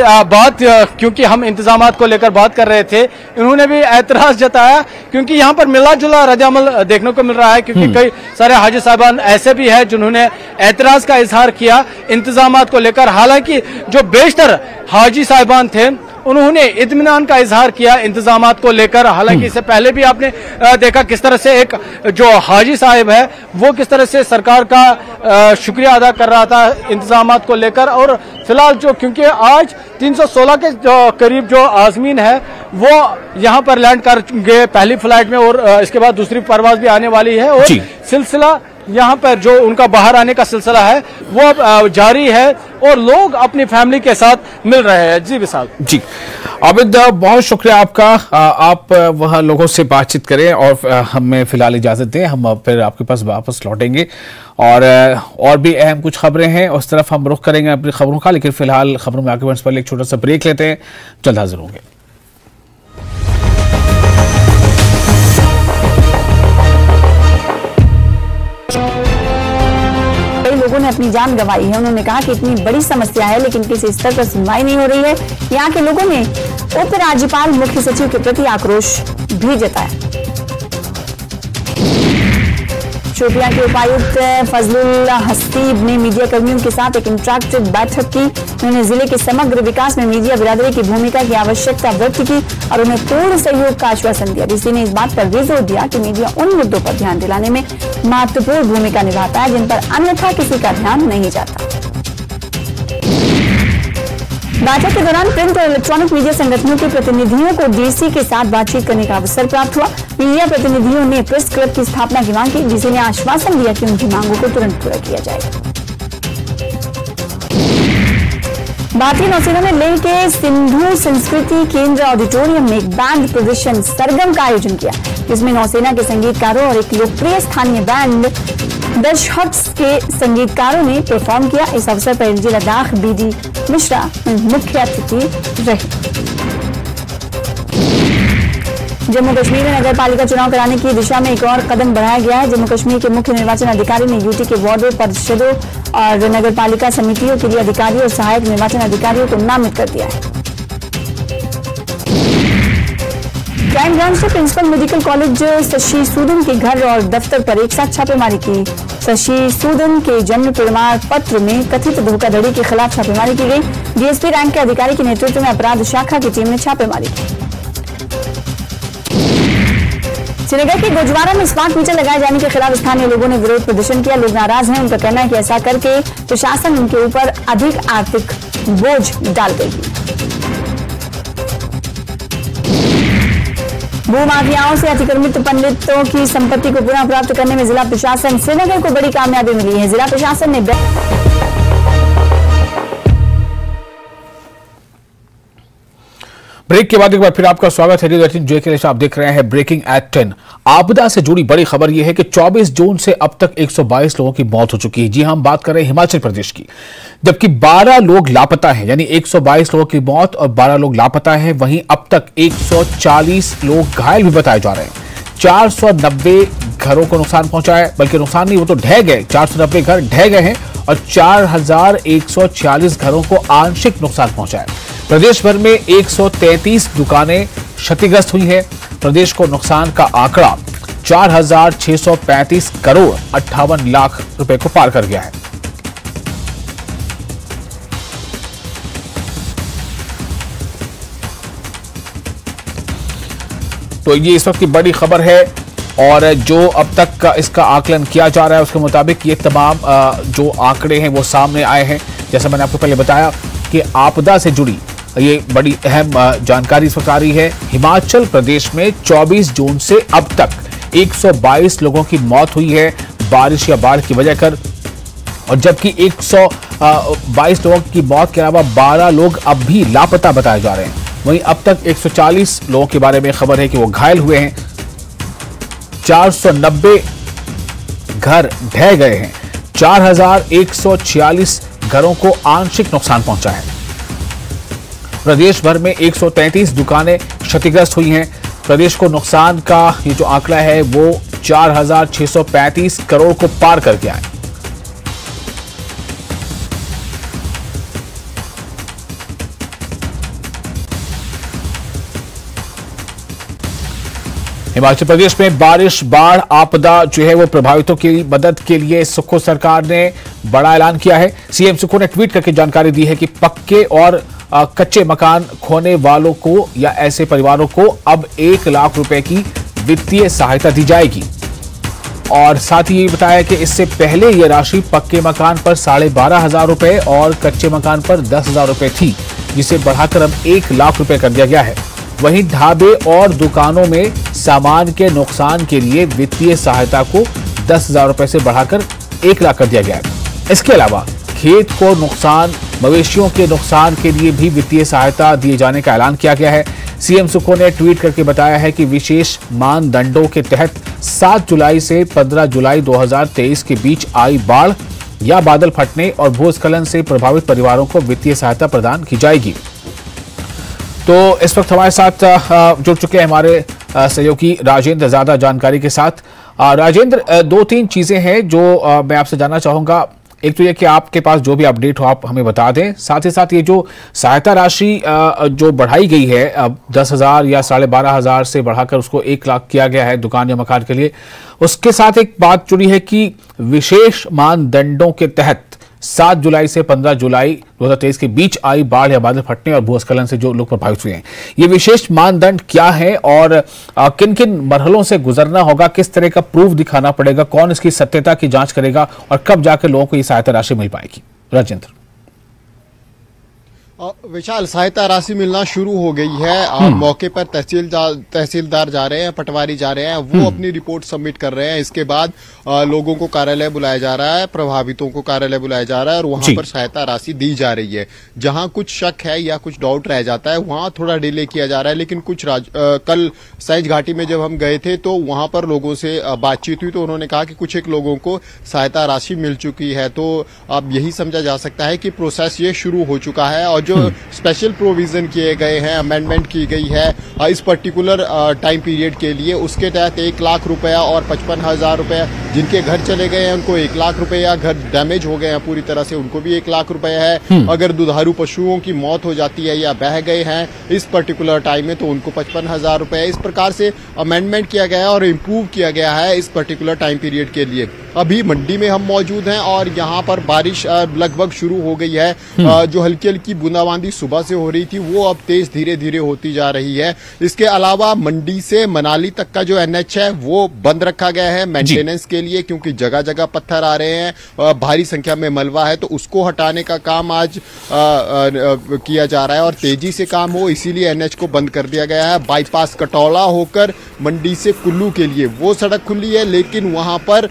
क्योंकि हम इंतजामात को लेकर बात कर रहे थे, इन्होंने भी एतराज जताया क्योंकि यहाँ पर मिला जुला रद्द-ए-अमल देखने को मिल रहा है, क्योंकि कई सारे हाजी साहबान ऐसे भी हैं जिन्होंने एतराज का इजहार किया इंतजामात को लेकर। हालांकि जो बेशतर हाजी साहबान थे उन्होंने इत्मीनान का इजहार किया इंतजामात को लेकर। हालांकि इससे पहले भी आपने देखा किस तरह से एक जो हाजी साहब है वो किस तरह से सरकार का शुक्रिया अदा कर रहा था इंतजामात को लेकर। और फिलहाल जो क्योंकि आज 316 के करीब जो आजमीन है वो यहाँ पर लैंड कर गए पहली फ्लाइट में, और इसके बाद दूसरी परवाज भी आने वाली है, और सिलसिला यहाँ पर जो उनका बाहर आने का सिलसिला है वो अब जारी है और लोग अपनी फैमिली के साथ मिल रहे हैं। जी विशाल। जी आबिद बहुत शुक्रिया आपका, आप वहाँ लोगों से बातचीत करें और हमें फिलहाल इजाजत दें, हम फिर आपके पास वापस लौटेंगे और भी अहम कुछ खबरें हैं उस तरफ हम रुख करेंगे अपनी खबरों का, लेकिन फिलहाल खबरों में आगे बढ़ने से पहले एक छोटा सा ब्रेक लेते हैं, जल्द हाजिर होंगे। लोगों ने अपनी जान गंवाई है। उन्होंने कहा कि इतनी बड़ी समस्या है लेकिन किसी स्तर पर सुनवाई नहीं हो रही है। यहाँ के लोगों ने उप राज्यपाल मुख्य सचिव के प्रति आक्रोश भी जताया। शोपियां के उपायुक्त फजलुल हसीब ने मीडिया कर्मियों के साथ एक इंटरैक्टिव बैठक की। उन्होंने जिले के समग्र विकास में मीडिया बिरादरी की भूमिका की आवश्यकता व्यक्त की और उन्हें पूर्ण सहयोग का आश्वासन दिया। डीसी ने इस बात पर भी जोर दिया कि मीडिया उन मुद्दों पर ध्यान दिलाने में महत्वपूर्ण भूमिका निभाता है जिन पर अन्यथा किसी का ध्यान नहीं जाता। बैठक के दौरान प्रिंट और इलेक्ट्रॉनिक मीडिया संगठनों के प्रतिनिधियों को डीसी के साथ बातचीत करने का अवसर प्राप्त हुआ। मीडिया प्रतिनिधियों ने प्रेस क्लब की स्थापना की मांग की। डीसी ने आश्वासन दिया कि उनकी मांगों को तुरंत पूरा किया जाएगा। भारतीय नौसेना ने लेह के सिंधु संस्कृति केंद्र ऑडिटोरियम में एक बैंड प्रदर्शन सरगम का आयोजन किया, जिसमें नौसेना के संगीतकारों और एक लोकप्रिय स्थानीय बैंड दशहट्स के संगीतकारों ने परफॉर्म किया। इस अवसर पर एलजी लद्दाख बीडी मिश्रा मुख्य अतिथि रहे। जम्मू कश्मीर में नगर पालिका चुनाव कराने की दिशा में एक और कदम बढ़ाया गया है। जम्मू कश्मीर के मुख्य निर्वाचन अधिकारी ने यूटी के वार्डों, परिषदों और नगर पालिका समितियों के लिए अधिकारियों और सहायक निर्वाचन अधिकारियों को नामित कर दिया है। क्राइम ब्रांच ने principal medical college Shashi Sudan के घर और दफ्तर पर एक साथ छापेमारी की। शशि सूदन के जन्म प्रमाण पत्र में कथित धोखाधड़ी के खिलाफ छापेमारी की गई। डीएसपी रैंक के अधिकारी के नेतृत्व में अपराध शाखा की टीम ने छापेमारी की। श्रीनगर के गोजवारा में स्मार्ट मीटर लगाए जाने के खिलाफ स्थानीय लोगों ने विरोध प्रदर्शन किया। लोग नाराज हैं। उनका कहना है कि ऐसा करके प्रशासन उनके ऊपर अधिक आर्थिक बोझ डाल देगी। भूमाफियाओं से अतिक्रमित पंडितों की संपत्ति को पुनः प्राप्त करने में जिला प्रशासन श्रीनगर को बड़ी कामयाबी मिली है। जिला प्रशासन ने ब्रेक के बाद एक बार फिर आपका स्वागत है। जो के आप देख रहे हैं ब्रेकिंग एट 10। आपदा से जुड़ी बड़ी खबर यह है कि 24 जून से अब तक 122 लोगों की मौत हो चुकी है। जी हां, हम बात कर रहे हैं हिमाचल प्रदेश की, जबकि 12 लोग लापता हैं। यानी 122 लोगों की मौत और 12 लोग लापता हैं। वहीं अब तक 140 लोग घायल भी बताए जा रहे हैं। 490 घरों को नुकसान पहुंचा है, बल्कि नुकसान नहीं, वो तो ढह गए। 490 घर ढह गए हैं और 4146 घरों को आंशिक नुकसान पहुंचा है। प्रदेश भर में 133 दुकानें क्षतिग्रस्त हुई हैं। प्रदेश को नुकसान का आंकड़ा 4635 करोड़ 58 लाख रुपए को पार कर गया है। तो ये इस वक्त की बड़ी खबर है और जो अब तक का इसका आकलन किया जा रहा है उसके मुताबिक ये तमाम जो आंकड़े हैं वो सामने आए हैं। जैसा मैंने आपको पहले बताया कि आपदा से जुड़ी ये बड़ी अहम जानकारी इस वक्त आ रही है। हिमाचल प्रदेश में 24 जून से अब तक 122 लोगों की मौत हुई है बारिश या बाढ़ की वजह कर, और जबकि 122 लोगों की मौत के अलावा 12 लोग अब भी लापता बताए जा रहे हैं। वहीं अब तक 140 लोगों के बारे में खबर है कि वो घायल हुए हैं। 490 घर ढह गए हैं। 4146 घरों को आंशिक नुकसान पहुंचा है। प्रदेश भर में 133 दुकानें क्षतिग्रस्त हुई हैं। प्रदेश को नुकसान का ये जो आंकड़ा है वो 4635 करोड़ को पार कर गया है। हिमाचल प्रदेश में बारिश बाढ़ आपदा जो है वो प्रभावितों की मदद के लिए सुक्खू सरकार ने बड़ा ऐलान किया है। सीएम सुक्खू ने ट्वीट करके जानकारी दी है कि पक्के और कच्चे मकान खोने वालों को या ऐसे परिवारों को अब 1 लाख रुपए की वित्तीय सहायता दी जाएगी। और साथ ही ये बताया कि इससे पहले ये राशि पक्के मकान पर 12,500 रुपए और कच्चे मकान पर 10,000 रुपए थी, जिसे बढ़ाकर अब 1 लाख रुपए कर दिया गया है। वहीं ढाबे और दुकानों में सामान के नुकसान के लिए वित्तीय सहायता को 10,000 रुपए से बढ़ाकर 1 लाख कर दिया गया है। इसके अलावा खेत को नुकसान, मवेशियों के नुकसान के लिए भी वित्तीय सहायता दिए जाने का ऐलान किया गया है। सीएम सुक्खू ने ट्वीट करके बताया है कि विशेष मानदंडों के तहत 7 जुलाई से 15 जुलाई 2023 के बीच आई बाढ़ या बादल फटने और भूस्खलन से प्रभावित परिवारों को वित्तीय सहायता प्रदान की जाएगी। तो इस वक्त हमारे साथ जुड़ चुके हैं हमारे सहयोगी राजेंद्र ज्यादा जानकारी के साथ। राजेंद्र, 2-3 चीजें हैं जो मैं आपसे जानना चाहूंगा। एक तो ये कि आपके पास जो भी अपडेट हो आप हमें बता दें। साथ ही साथ ये जो सहायता राशि जो बढ़ाई गई है, अब 10,000 या 12,500 से बढ़ाकर उसको 1 लाख किया गया है दुकान या मकान के लिए, उसके साथ एक बात जुड़ी है कि विशेष मानदंडों के तहत 7 जुलाई से 15 जुलाई 2023 के बीच आई बाढ़ या बादल फटने और भूस्खलन से जो लोग प्रभावित हुए हैं, ये विशेष मानदंड क्या है और किन किन मरहलों से गुजरना होगा, किस तरह का प्रूफ दिखाना पड़ेगा, कौन इसकी सत्यता की जांच करेगा और कब जाकर लोगों को ये सहायता राशि मिल पाएगी? राजेंद्र। विशाल, सहायता राशि मिलना शुरू हो गई है। मौके पर तहसीलदार जा रहे हैं, पटवारी जा रहे हैं, वो अपनी रिपोर्ट सबमिट कर रहे हैं। इसके बाद लोगों को कार्यालय बुलाया जा रहा है, प्रभावितों को कार्यालय बुलाया जा रहा है और वहां पर सहायता राशि दी जा रही है। जहां कुछ शक है या कुछ डाउट रह जाता है वहां थोड़ा डिले किया जा रहा है। लेकिन कुछ कल सैंज घाटी में जब हम गए थे तो वहां पर लोगों से बातचीत हुई तो उन्होंने कहा कि कुछ एक लोगों को सहायता राशि मिल चुकी है। तो अब यही समझा जा सकता है कि प्रोसेस ये शुरू हो चुका है और जो स्पेशल प्रोविजन किए गए हैं, अमेंडमेंट की गई है इस पर्टिकुलर टाइम पीरियड के लिए, उसके तहत 1 लाख रुपया और 55,000 रुपया, जिनके घर चले गए हैं उनको 1 लाख रुपया, घर डैमेज हो गए हैं पूरी तरह से उनको भी 1 लाख रुपया है। अगर दुधारू पशुओं की मौत हो जाती है या बह गए हैं इस पर्टिकुलर टाइम में तो उनको 55,000 रुपया। इस प्रकार से अमेंडमेंट किया गया है और इम्प्रूव किया गया है इस पर्टिकुलर टाइम पीरियड के लिए। अभी मंडी में हम मौजूद हैं और यहाँ पर बारिश लगभग शुरू हो गई है। जो हल्की हल्की बूंदाबांदी सुबह से हो रही थी वो अब तेज धीरे धीरे होती जा रही है। इसके अलावा मंडी से मनाली तक का जो NH है वो बंद रखा गया है मेंटेनेंस के लिए, क्योंकि जगह जगह पत्थर आ रहे हैं, भारी संख्या में मलबा है, तो उसको हटाने का काम आज किया जा रहा है और तेजी से काम हो इसीलिए NH को बंद कर दिया गया है। बाईपास कटौला होकर मंडी से कुल्लू के लिए वो सड़क खुली है, लेकिन वहां पर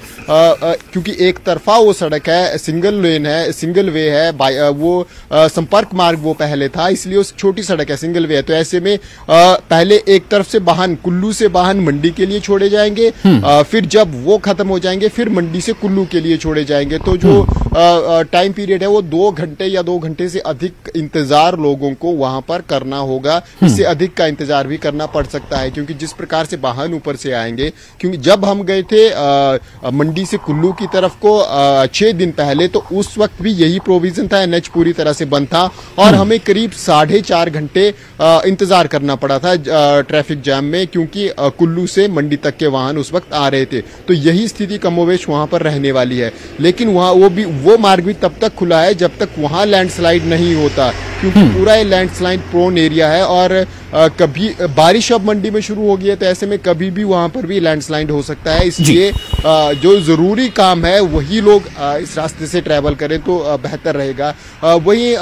क्योंकि एक तरफा वो सड़क है, सिंगल लेन है, सिंगल वे है, वो संपर्क मार्ग वो पहले था, इसलिए उस छोटी सड़क है, सिंगल वे है। तो ऐसे में पहले एक तरफ से वाहन, कुल्लू से वाहन मंडी के लिए छोड़े जाएंगे, फिर जब वो खत्म हो जाएंगे फिर मंडी से कुल्लू के लिए छोड़े जाएंगे। तो जो टाइम पीरियड है वो 2 घंटे या 2 घंटे से अधिक इंतजार लोगों को वहां पर करना होगा। इससे अधिक का इंतजार भी करना पड़ सकता है, क्योंकि जिस प्रकार से वाहन ऊपर से आएंगे, क्योंकि जब हम गए थे मंडी से कुल्लू की तरफ को 6 दिन पहले तो उस वक्त भी यही प्रोविजन था, NH पूरी तरह से बंद था और हमें करीब 4.5 घंटे इंतजार करना पड़ा था ट्रैफिक जैम में, क्योंकि कुल्लू से मंडी तक के वाहन उस वक्त आ रहे थे। तो यही स्थिति कमोवेश वहां पर रहने वाली है, लेकिन वहां वो मार्ग भी तब तक खुला है जब तक वहां लैंडस्लाइड नहीं होता, क्योंकि पूरा ये लैंडस्लाइड प्रोन एरिया है और कभी बारिश अब मंडी में शुरू हो गई है तो ऐसे में कभी भी वहां पर भी लैंडस्लाइड हो सकता है। इसलिए जो जरूरी काम है वही लोग इस रास्ते से ट्रैवल करें तो बेहतर रहेगा। वहीं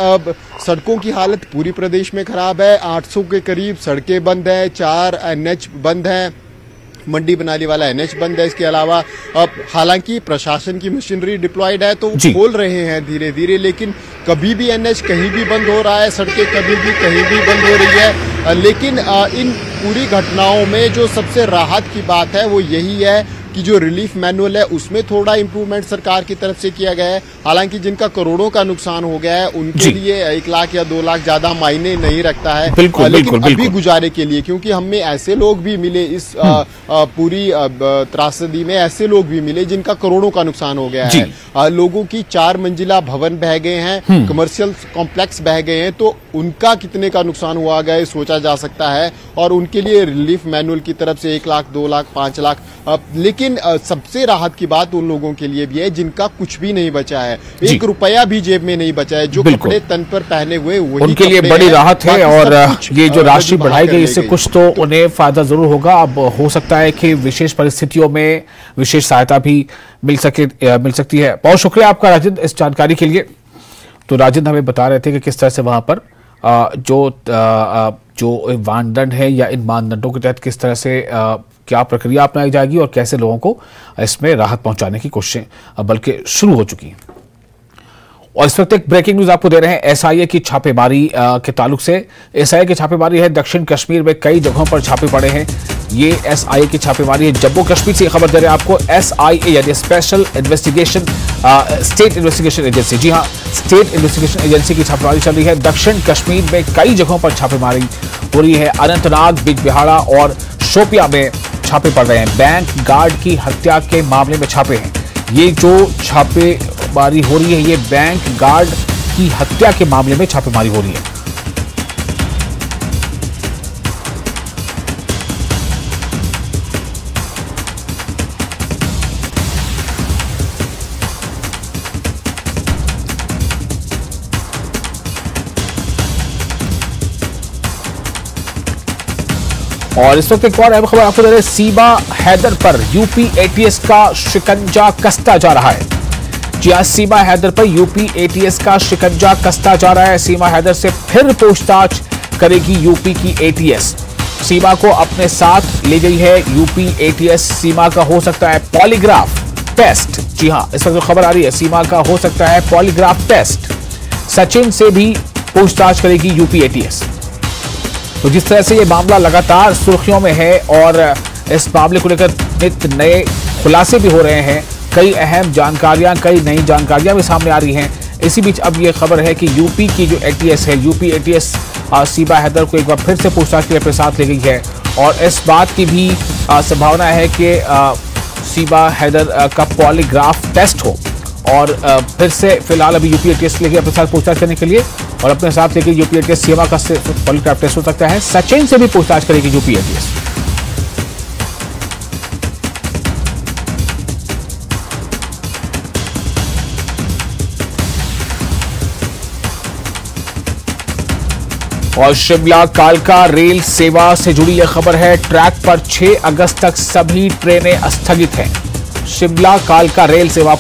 सड़कों की हालत पूरी प्रदेश में खराब है, 800 के करीब सड़कें बंद है, 4 NH बंद है, मंडी बनाली वाला NH बंद है। इसके अलावा अब हालांकि प्रशासन की मशीनरी डिप्लॉयड है तो खोल रहे हैं धीरे धीरे, लेकिन कभी भी NH कहीं भी बंद हो रहा है, सड़कें कभी भी कहीं भी बंद हो रही है। लेकिन इन पूरी घटनाओं में जो सबसे राहत की बात है वो यही है कि जो रिलीफ मैनुअल है उसमें थोड़ा इंप्रूवमेंट सरकार की तरफ से किया गया है। हालांकि जिनका करोड़ों का नुकसान हो गया है उनके लिए 1 लाख या 2 लाख ज्यादा मायने नहीं रखता है, लेकिन अभी गुजारे के लिए, क्योंकि हमें ऐसे लोग भी मिले इस पूरी त्रासदी में, ऐसे लोग भी मिले जिनका करोड़ों का नुकसान हो गया है। लोगों की 4 मंजिला भवन बह गए हैं, कमर्शियल कॉम्प्लेक्स बह गए हैं, तो उनका कितने का नुकसान हुआ गया सोचा जा सकता है और उनके लिए रिलीफ मैनुअल की तरफ से 1 लाख 2 लाख 5 लाख। लेकिन सबसे राहत की बात उन लोगों के लिए भी है जिनका कुछ भी नहीं बचा है, 1 रुपया भी जेब में नहीं बचा है, जो कपड़े तन पर पहने हुए वही उनके लिए बड़ी राहत है। और ये जो राशि बढ़ाई गई इससे कुछ तो उन्हें फायदा जरूर होगा। अब हो सकता है कि विशेष परिस्थितियों में विशेष सहायता भी मिल सकती है। बहुत शुक्रिया आपका राजेंद्र इस जानकारी के लिए। तो राजेंद्र हमें बता रहे थे कि किस तरह से वहां पर जो मानदंड है या इन मानदंडों के तहत किस तरह से क्या प्रक्रिया अपनाई जाएगी और कैसे लोगों को इसमें राहत पहुंचाने की कोशिशें बल्कि शुरू हो चुकी हैं। और इस वक्त एक ब्रेकिंग न्यूज आपको दे रहे हैं SIA की छापेमारी के ताल्लुक से। SIA की छापेमारी है, दक्षिण कश्मीर में कई जगहों पर छापे पड़े हैं। ये SIA की छापेमारी है, जम्मू कश्मीर से खबर दे रहे हैं आपको। SIA यानी special investigation state investigation agency, जी हाँ स्टेट इन्वेस्टिगेशन एजेंसी की छापेमारी चल रही है। दक्षिण कश्मीर में कई जगहों पर छापेमारी हो रही है। अनंतनाग, बिजबिहाड़ा और शोपिया में छापे पड़ रहे हैं। बैंक गार्ड की हत्या के मामले में छापे हैं। ये जो छापेमारी हो रही है ये बैंक गार्ड की हत्या के मामले में छापेमारी हो रही है। और इस वक्त एक और अहम खबर आपको दे रहे हैं, सीमा हैदर पर यूपी ATS का शिकंजा कसता जा रहा है। जी हाँ, सीमा हैदर पर यूपी ATS का शिकंजा कसता जा रहा है। सीमा हैदर से फिर पूछताछ करेगी यूपी की ATS। सीमा को अपने साथ ले गई है यूपी ATS। सीमा का हो सकता है पॉलीग्राफ टेस्ट। जी हाँ, इस वक्त खबर आ रही है सीमा का हो सकता है पॉलीग्राफ टेस्ट। सचिन से भी पूछताछ करेगी यूपी ATS। तो जिस तरह से ये मामला लगातार सुर्खियों में है और इस मामले को लेकर नित नए खुलासे भी हो रहे हैं, कई अहम जानकारियां, कई नई जानकारियां भी सामने आ रही हैं। इसी बीच अब ये खबर है कि यूपी की जो एटीएस है, यूपी एटीएस सीबा हैदर को एक बार फिर से पूछताछ के लिए अपने साथ ले गई है और इस बात की भी संभावना है कि सीबा हैदर का पॉलीग्राफ टेस्ट हो और फिर से फिलहाल अभी यूपी एटीएस लेके अपने साथ पूछताछ करने के लिए और अपने साथ लेके यूपी एटीएस सीमा का पॉलीग्राफ टेस्ट हो सकता है। सचिन से भी पूछताछ करेगी यूपी एटीएस। और शिमला कालका रेल सेवा से जुड़ी यह खबर है, ट्रैक पर 6 अगस्त तक सभी ट्रेनें स्थगित हैं। शिमला कालका रेल सेवा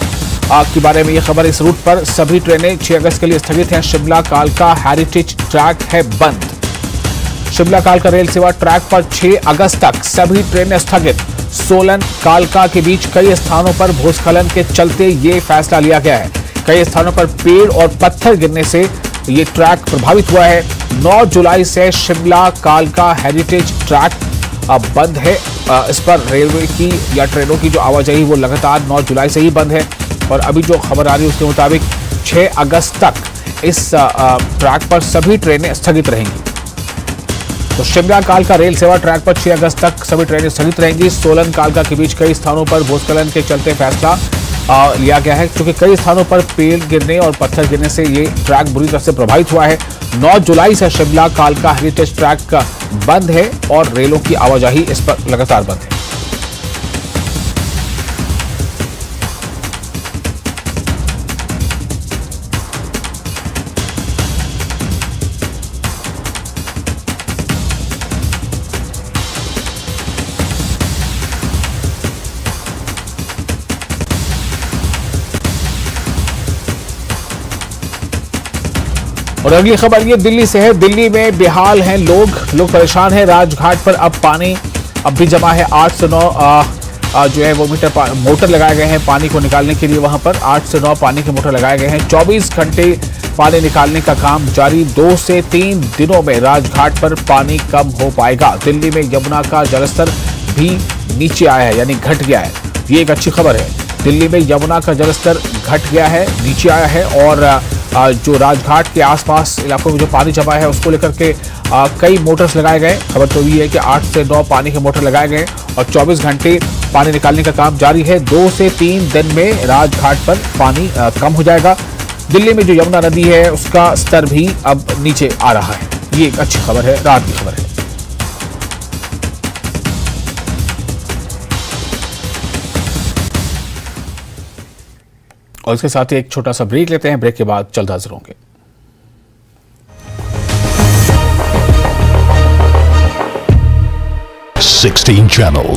के बारे में यह खबर, इस रूट पर सभी ट्रेनें 6 अगस्त के लिए स्थगित हैं। शिमला कालका हेरिटेज ट्रैक है बंद। शिमला कालका रेल सेवा ट्रैक पर 6 अगस्त तक सभी ट्रेनें स्थगित। सोलन कालका के बीच कई स्थानों पर भूस्खलन के चलते ये फैसला लिया गया है। कई स्थानों पर पेड़ और पत्थर गिरने से ये ट्रैक प्रभावित हुआ है। 9 जुलाई से शिमला कालका हेरिटेज ट्रैक बंद है। इस पर रेलवे की या ट्रेनों की जो आवाजाही वो लगातार 9 जुलाई से ही बंद है और अभी जो खबर आ रही है उसके मुताबिक 6 अगस्त तक इस ट्रैक पर सभी ट्रेनें स्थगित रहेंगी। तो शिमला कालका रेल सेवा ट्रैक पर 6 अगस्त तक सभी ट्रेनें स्थगित रहेंगी। सोलन कालका के बीच कई स्थानों पर भूस्खलन के चलते फैसला लिया गया है क्योंकि कई स्थानों पर पेड़ गिरने और पत्थर गिरने से ये ट्रैक बुरी तरह से प्रभावित हुआ है। 9 जुलाई से शिमला कालका हेरिटेज ट्रैक बंद है और रेलों की आवाजाही इस पर लगातार बंद है। और अगली खबर ये दिल्ली से है। दिल्ली में बेहाल हैं लोग परेशान हैं। राजघाट पर अब पानी अब भी जमा है। 8 से 9 जो है वो मोटर लगाए गए हैं पानी को निकालने के लिए। वहां पर 8 से 9 पानी के मोटर लगाए गए हैं। 24 घंटे पानी निकालने का काम जारी। 2 से 3 दिनों में राजघाट पर पानी कम हो पाएगा। दिल्ली में यमुना का जलस्तर भी नीचे आया है, यानी घट गया है। ये एक अच्छी खबर है। दिल्ली में यमुना का जलस्तर घट गया है, नीचे आया है और जो राजघाट के आसपास इलाकों में जो पानी जमा है उसको लेकर के कई मोटर्स लगाए गए। खबर तो ये है कि 8 से 9 पानी के मोटर लगाए गए और 24 घंटे पानी निकालने का काम जारी है। 2 से 3 दिन में राजघाट पर पानी कम हो जाएगा। दिल्ली में जो यमुना नदी है उसका स्तर भी अब नीचे आ रहा है। ये एक अच्छी खबर है, रात की खबर है। और इसके साथ ही एक छोटा सा ब्रेक लेते हैं। ब्रेक के बाद जल्द हाजिर होंगे। 16 channels,